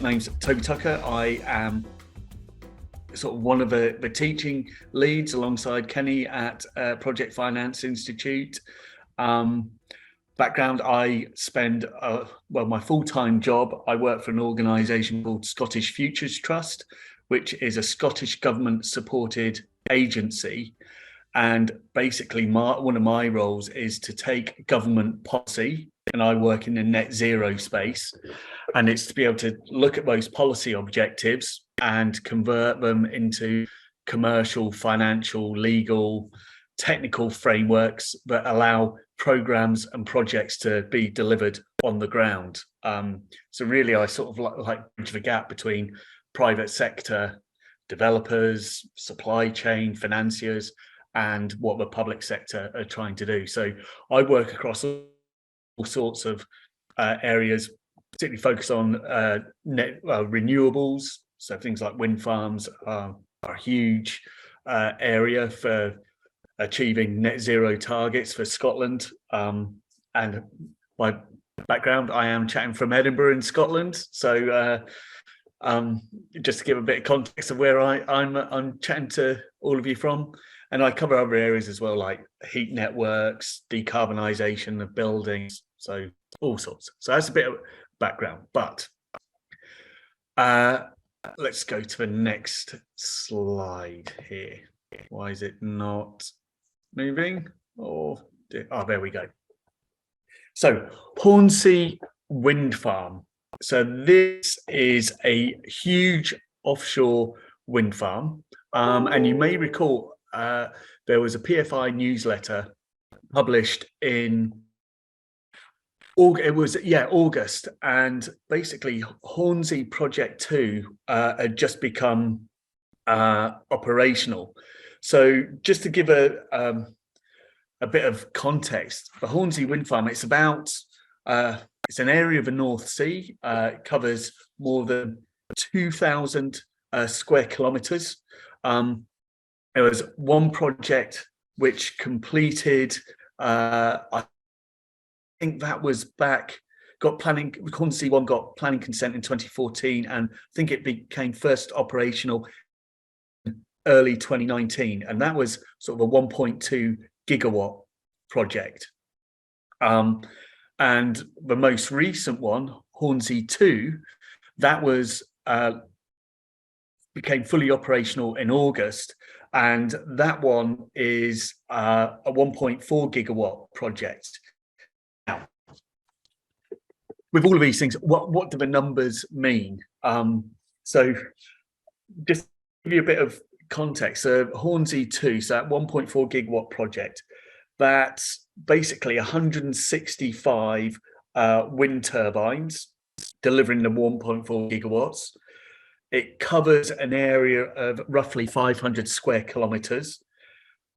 name's Toby Tucker. I am sort of one of the teaching leads alongside Kenny at Project Finance Institute. Background, I spend, my full-time job, I work for an organisation called Scottish Futures Trust, which is a Scottish government-supported agency. And basically, one of my roles is to take government policy, and I work in the net zero space, and it's to be able to look at those policy objectives and convert them into commercial, financial, legal, technical frameworks that allow programs and projects to be delivered on the ground. So really, I sort of like bridge the gap between private sector developers, supply chain, financiers, and what the public sector are trying to do. So I work across all sorts of areas, particularly focus on renewables. So things like wind farms are a huge area for achieving net zero targets for Scotland. And my background, I am chatting from Edinburgh in Scotland. So just to give a bit of context of where I'm chatting to all of you from. And I cover other areas as well, like heat networks, decarbonisation of buildings, so all sorts. So that's a bit of background, but let's go to the next slide here. Why is it not moving? Oh, there we go. So Hornsea Wind Farm. So this is a huge offshore wind farm, and you may recall there was a PFI newsletter published in August, and basically Hornsea Project 2 had just become operational. So just to give a bit of context, the Hornsea Wind Farm, it's about it's an area of the North Sea. It covers more than 2,000 square kilometres. There was one project which completed, I think that was Hornsea 1 got planning consent in 2014, and I think it became first operational in early 2019, and that was sort of a 1.2 gigawatt project. And the most recent one, Hornsea 2, that was became fully operational in August. And that one is a 1.4 gigawatt project. Now, with all of these things, what do the numbers mean? So just to give you a bit of context, Hornsea 2, so that 1.4 gigawatt project, that's basically 165 wind turbines delivering the 1.4 gigawatts. It covers an area of roughly 500 square kilometres.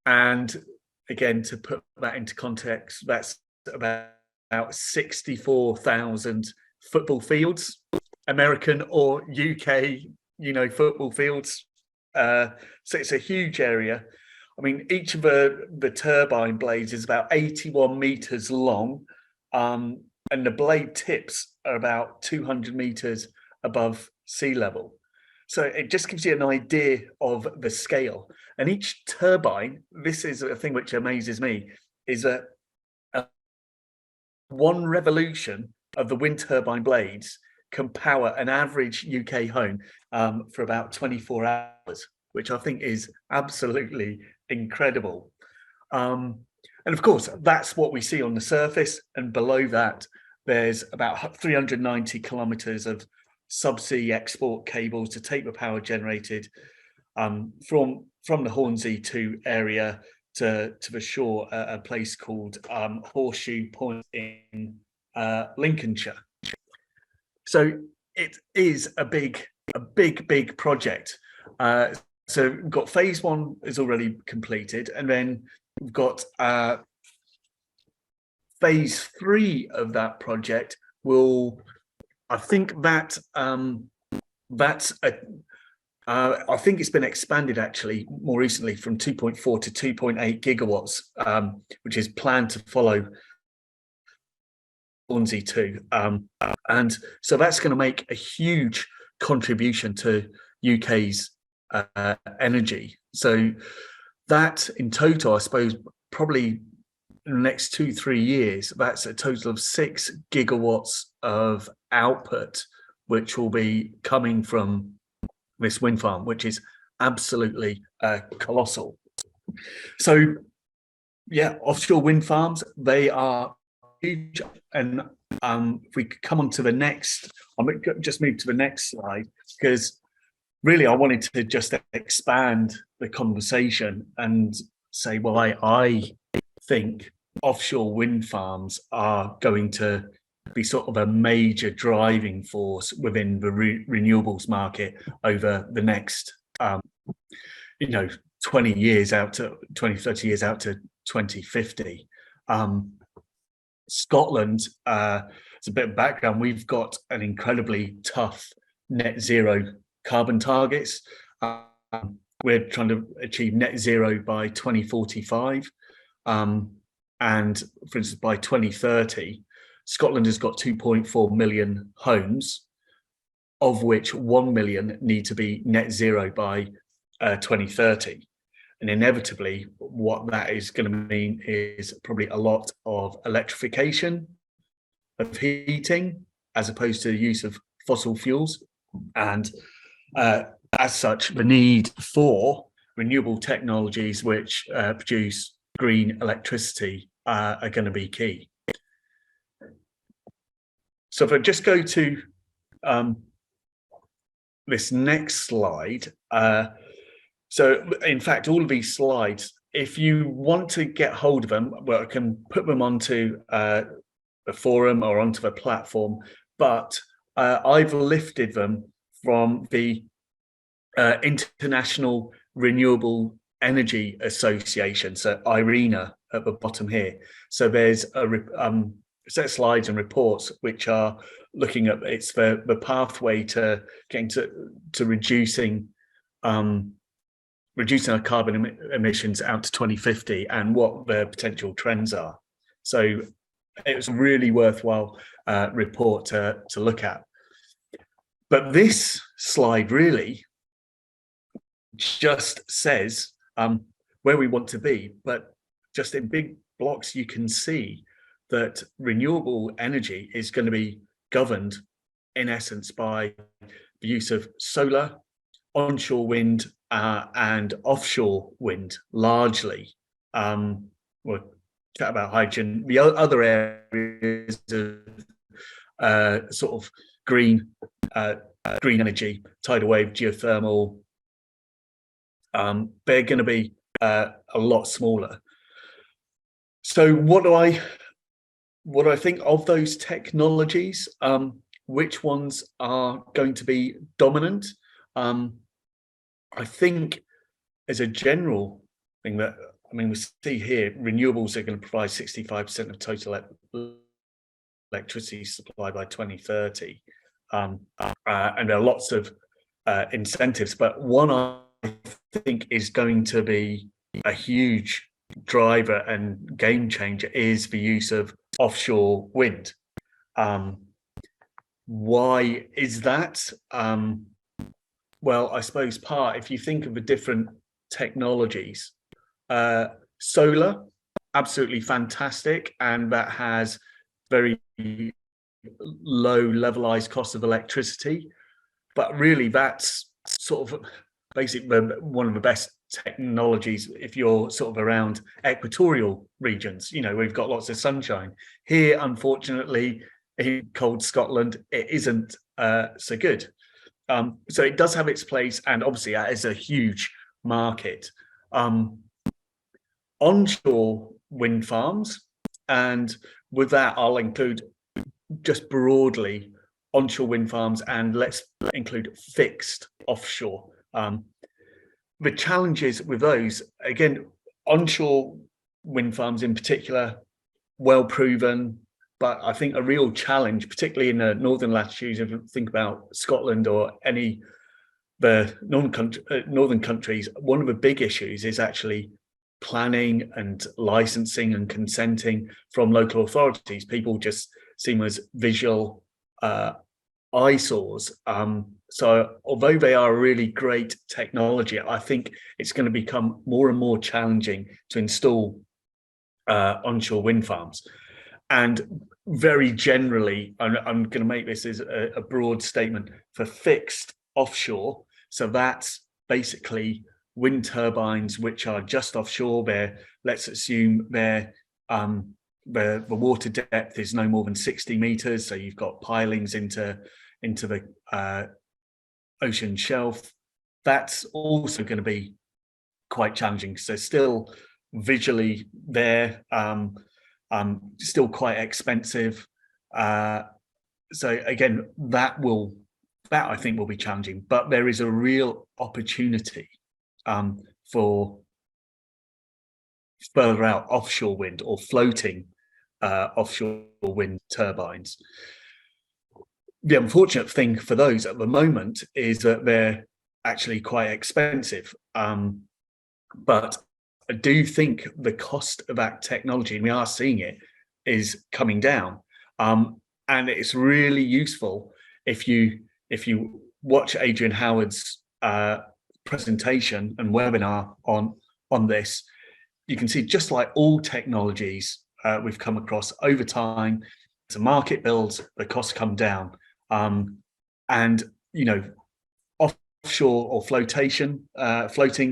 And again, to put that into context, that's about 64,000 football fields, American or UK, football fields. So it's a huge area. I mean, each of the turbine blades is about 81 metres long, and the blade tips are about 200 metres above sea level. So it just gives you an idea of the scale. And each turbine, this is a thing which amazes me, is that one revolution of the wind turbine blades can power an average UK home for about 24 hours, which I think is absolutely incredible. And of course, that's what we see on the surface. And below that, there's about 390 kilometres of subsea export cables to take the power generated from the Hornsea 2 area to the shore, a place called Horseshoe Point in Lincolnshire. So it is a big project. So we've got phase 1 is already completed, and then we've got phase 3 of that project will, I think that I think it's been expanded actually more recently from 2.4 to 2.8 gigawatts, which is planned to follow Hornsey too. And so that's going to make a huge contribution to UK's energy. So that in total, I suppose, probably in the next 2-3 years, that's a total of 6 gigawatts of output, which will be coming from this wind farm, which is absolutely colossal. So yeah, offshore wind farms, they are huge. And if we could come on to the next, I'll just move to the next slide, because really I wanted to just expand the conversation and say, well, I think offshore wind farms are going to be sort of a major driving force within the renewables market over the next 20 years out to 20-30 years out to 2050. Scotland, it's a bit of background, we've got an incredibly tough net zero carbon targets. We're trying to achieve net zero by 2045. And for instance, by 2030, Scotland has got 2.4 million homes, of which 1 million need to be net zero by 2030. And inevitably, what that is going to mean is probably a lot of electrification of heating, as opposed to the use of fossil fuels. And as such, the need for renewable technologies which produce green electricity are going to be key. So if I just go to this next slide, so in fact, all of these slides, if you want to get hold of them, well, I can put them onto the forum or onto the platform, but I've lifted them from the International Renewable Energy Association, so IRENA at the bottom here. So there's a set of slides and reports which are looking at it's the pathway to getting to reducing our carbon emissions out to 2050 and what the potential trends are. So it was a really worthwhile report to look at. But this slide really just says where we want to be, but just in big blocks you can see that renewable energy is going to be governed in essence by the use of solar, onshore wind and offshore wind largely. We'll chat about hydrogen. The other areas of sort of green energy, tidal wave, geothermal, they're going to be a lot smaller. So what do I think of those technologies? Which ones are going to be dominant? I think as a general thing that, I mean, we see here, renewables are going to provide 65% of total electricity supply by 2030. And there are lots of incentives, but one I think is going to be a huge driver and game changer is the use of offshore wind. Why is that? Well, I suppose if you think of the different technologies, solar, absolutely fantastic, and that has very low levelized cost of electricity. But really, that's sort of basically one of the best technologies if you're sort of around equatorial regions. You know, we've got lots of sunshine. Here, unfortunately, in cold Scotland, it isn't so good. So it does have its place, and obviously that is a huge market. Onshore wind farms, and with that I'll include just broadly onshore wind farms, and let's include fixed offshore. The challenges with those, again, onshore wind farms in particular, well proven, but I think a real challenge, particularly in the northern latitudes, if you think about Scotland or the northern countries, one of the big issues is actually planning and licensing and consenting from local authorities. People just them as visual eyesores. So although they are a really great technology, I think it's going to become more and more challenging to install onshore wind farms. And very generally, I'm going to make this as a broad statement for fixed offshore. So that's basically wind turbines which are just offshore. Let's assume the water depth is no more than 60 meters. So you've got pilings into the ocean shelf. That's also going to be quite challenging. So still visually there, still quite expensive. So again, that I think will be challenging, but there is a real opportunity for further out offshore wind or floating offshore wind turbines. The unfortunate thing for those at the moment is that they're actually quite expensive. But I do think the cost of that technology, and we are seeing it, is coming down. And it's really useful if you watch Adrian Howard's presentation and webinar on this. You can see, just like all technologies we've come across over time, as the market builds, the costs come down. And offshore or floating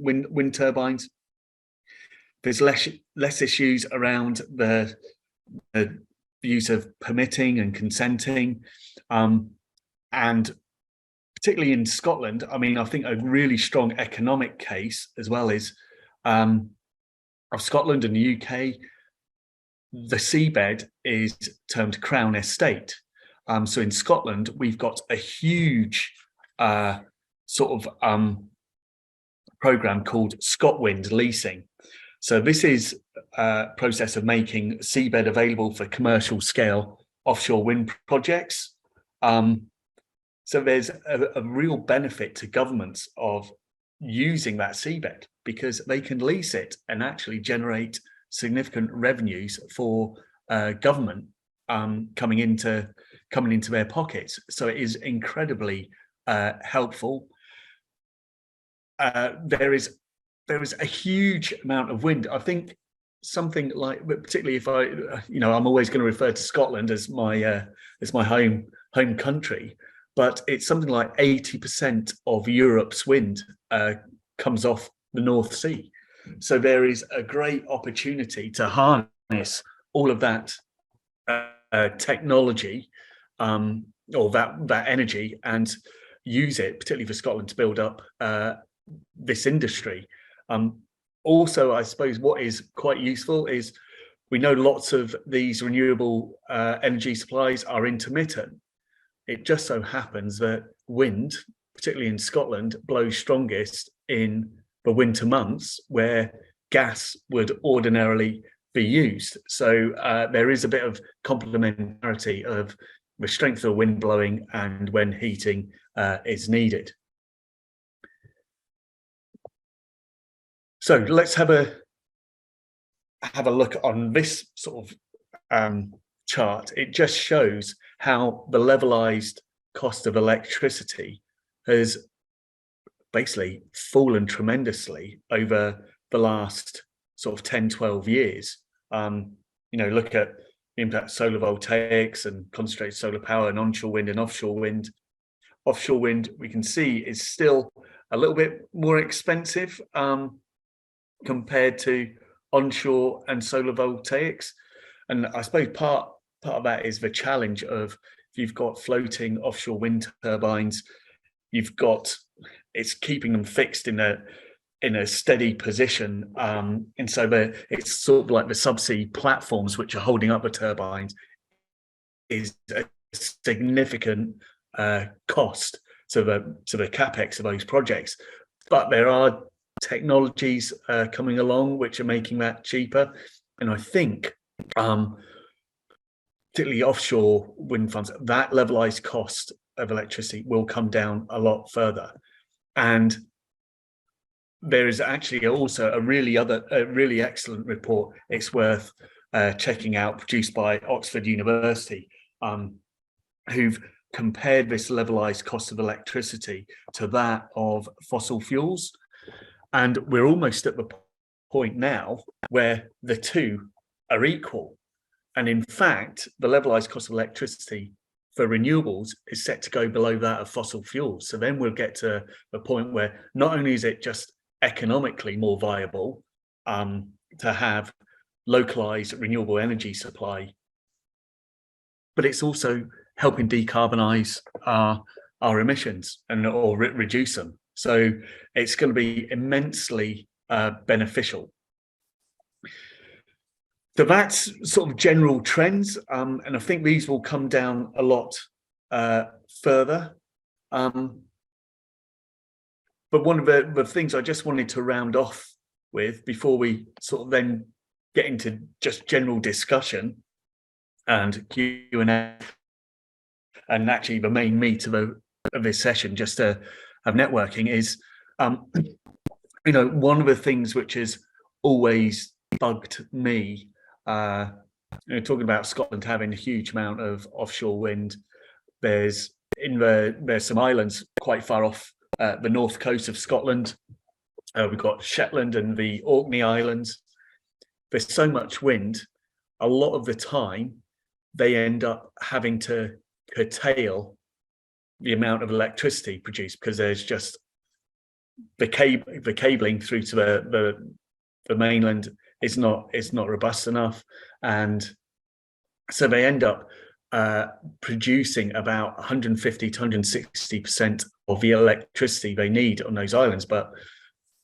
wind turbines, there's less issues around the use of permitting and consenting, and particularly in Scotland. I mean, I think a really strong economic case as well is of Scotland and the UK. The seabed is termed Crown Estate. So in Scotland, we've got a huge program called ScotWind leasing. So this is a process of making seabed available for commercial scale offshore wind projects. So there's a real benefit to governments of using that seabed, because they can lease it and actually generate significant revenues for government coming into their pockets. So it is incredibly helpful. There is a huge amount of wind. I think something like, particularly if I'm always going to refer to Scotland as my home country, but it's something like 80% of Europe's wind comes off the North Sea. So there is a great opportunity to harness all of that technology or that energy and use it, particularly for Scotland, to build up this industry. Also, I suppose what is quite useful is we know lots of these renewable energy supplies are intermittent. It just so happens that wind, particularly in Scotland, blows strongest in the winter months where gas would ordinarily be used. So there is a bit of complementarity of the strength of wind blowing and when heating is needed. So let's have a look on this sort of chart. It just shows how the levelized cost of electricity has basically fallen tremendously over the last sort of 10, 12 years. Look at the impact of solar voltaics and concentrated solar power and onshore wind and offshore wind. Offshore wind, we can see, is still a little bit more expensive compared to onshore and solar voltaics. And I suppose part of that is the challenge of, if you've got floating offshore wind turbines, it's keeping them fixed in a steady position, and so it's sort of like the subsea platforms which are holding up the turbines is a significant cost to the capex of those projects. But there are technologies coming along which are making that cheaper, and I think particularly offshore wind farms, that levelized cost of electricity will come down a lot further. And there is actually also a really excellent report. It's worth checking out, produced by Oxford University, who've compared this levelized cost of electricity to that of fossil fuels. And we're almost at the point now where the two are equal. And in fact, the levelized cost of electricity for renewables is set to go below that of fossil fuels. So then we'll get to the point where not only is it just economically more viable to have localized renewable energy supply, but it's also helping decarbonize our emissions or reduce them. So it's going to be immensely beneficial. So that's sort of general trends, and I think these will come down a lot further. But one of the things I just wanted to round off with before we sort of then get into just general discussion and Q&A, and actually the main meat of this session, just to have networking, is one of the things which has always bugged me, talking about Scotland having a huge amount of offshore wind. There's some islands quite far off the north coast of Scotland. We've got Shetland and the Orkney Islands. There's so much wind, a lot of the time they end up having to curtail the amount of electricity produced because there's just the cabling through to the mainland is not robust enough, and so they end up producing about 150 to 160% of the electricity they need on those islands,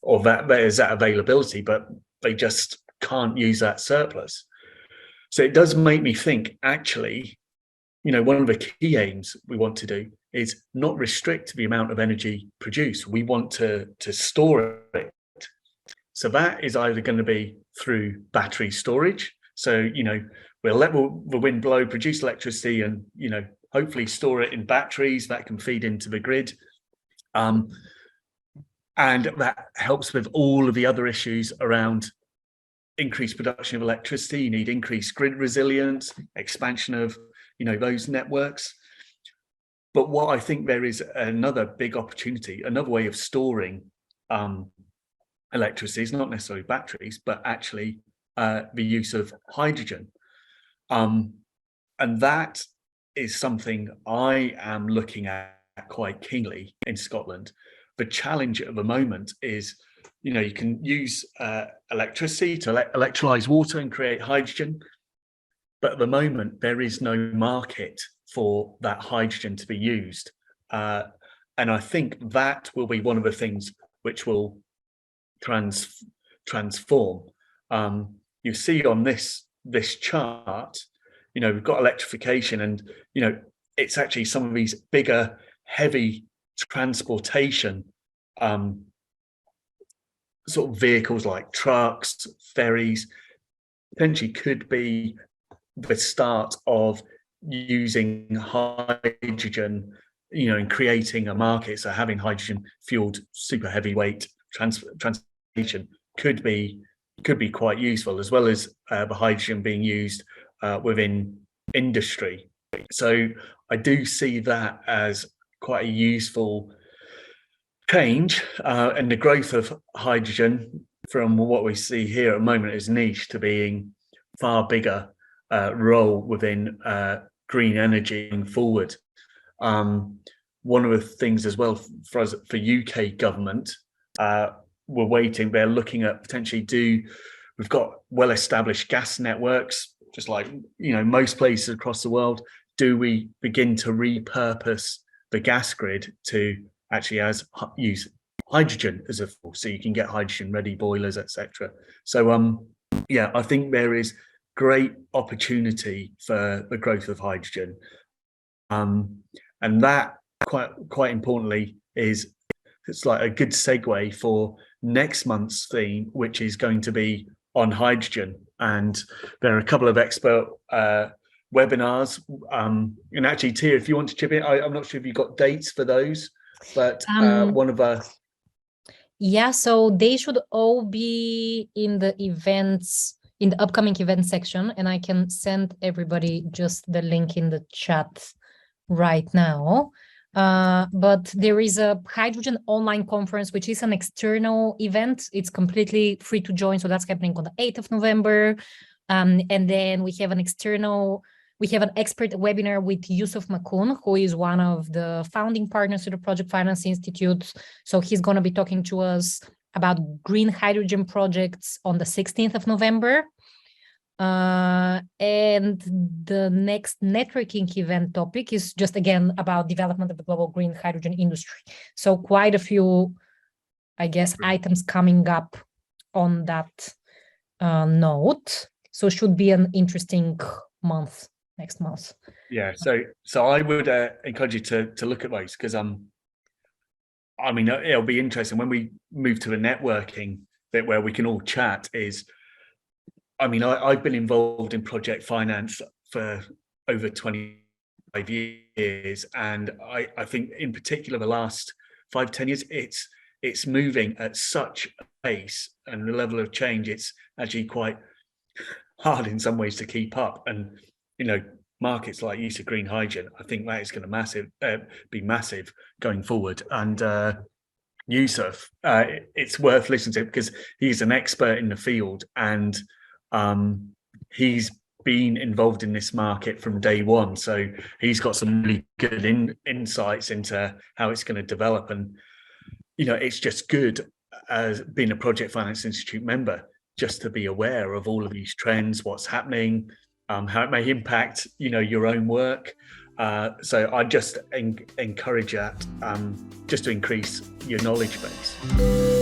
or there's that availability, but they just can't use that surplus. So it does make me think, actually, one of the key aims we want to do is not restrict the amount of energy produced. We want to store it. So that is either going to be through battery storage. So, we'll let the wind blow, produce electricity, and, hopefully store it in batteries that can feed into the grid. And that helps with all of the other issues around increased production of electricity. You need increased grid resilience, expansion of, those networks. But what I think there is another big opportunity, another way of storing electricity is not necessarily batteries, but actually the use of hydrogen. And that is something I am looking at quite keenly in Scotland. The challenge at the moment is, you can use electricity to electrolyze water and create hydrogen. But at the moment, there is no market for that hydrogen to be used. And I think that will be one of the things which will transform. You see on this chart, we've got electrification, and it's actually some of these bigger, heavy transportation sort of vehicles like trucks, ferries, potentially could be the start of using hydrogen, in creating a market. So having hydrogen fueled super heavyweight transportation could be quite useful, as well as the hydrogen being used within industry. So I do see that as quite a useful change, and the growth of hydrogen from what we see here at the moment is niche to being far bigger role within green energy going forward. One of the things as well for us, for UK government, they're looking at potentially we've got well-established gas networks, just like, most places across the world. Do we begin to repurpose the gas grid to actually use hydrogen as a fuel, so you can get hydrogen ready boilers, etc. So I think there is great opportunity for the growth of hydrogen, and that quite importantly it's like a good segue for next month's theme, which is going to be on hydrogen. And there are a couple of expert webinars, and actually, Tia, if you want to chip in, I'm not sure if you've got dates for those, but one of yeah, so they should all be in the events in the upcoming event section, and I can send everybody just the link in the chat right now. But there is a hydrogen online conference, which is an external event. It's completely free to join. So that's happening on the 8th of November. And then we have an expert webinar with 𝐦𝐨𝐫𝐞, who is one of the founding partners to the Project Finance Institute. So he's going to be talking to us about green hydrogen projects on the 16th of November. And the next networking event topic is just again about development of the global green hydrogen industry. So quite a few, I guess, items coming up on that note. So should be an interesting month next month. Yeah, so I would encourage you to look at those, because I mean, it'll be interesting when we move to the networking bit where we can all chat. I mean, I've been involved in project finance for over 25 years, and I think in particular the last 5-10 years, it's moving at such a pace, and the level of change, it's actually quite hard in some ways to keep up. And you know, markets like use of green hydrogen, I think that is going to be massive going forward. And Yusuf, it's worth listening to because he's an expert in the field, and he's been involved in this market from day one. So he's got some really good insights into how it's going to develop. And you know, it's just good as being a Project Finance Institute member just to be aware of all of these trends, what's happening, how it may impact, you know, your own work. So I just encourage that just to increase your knowledge base.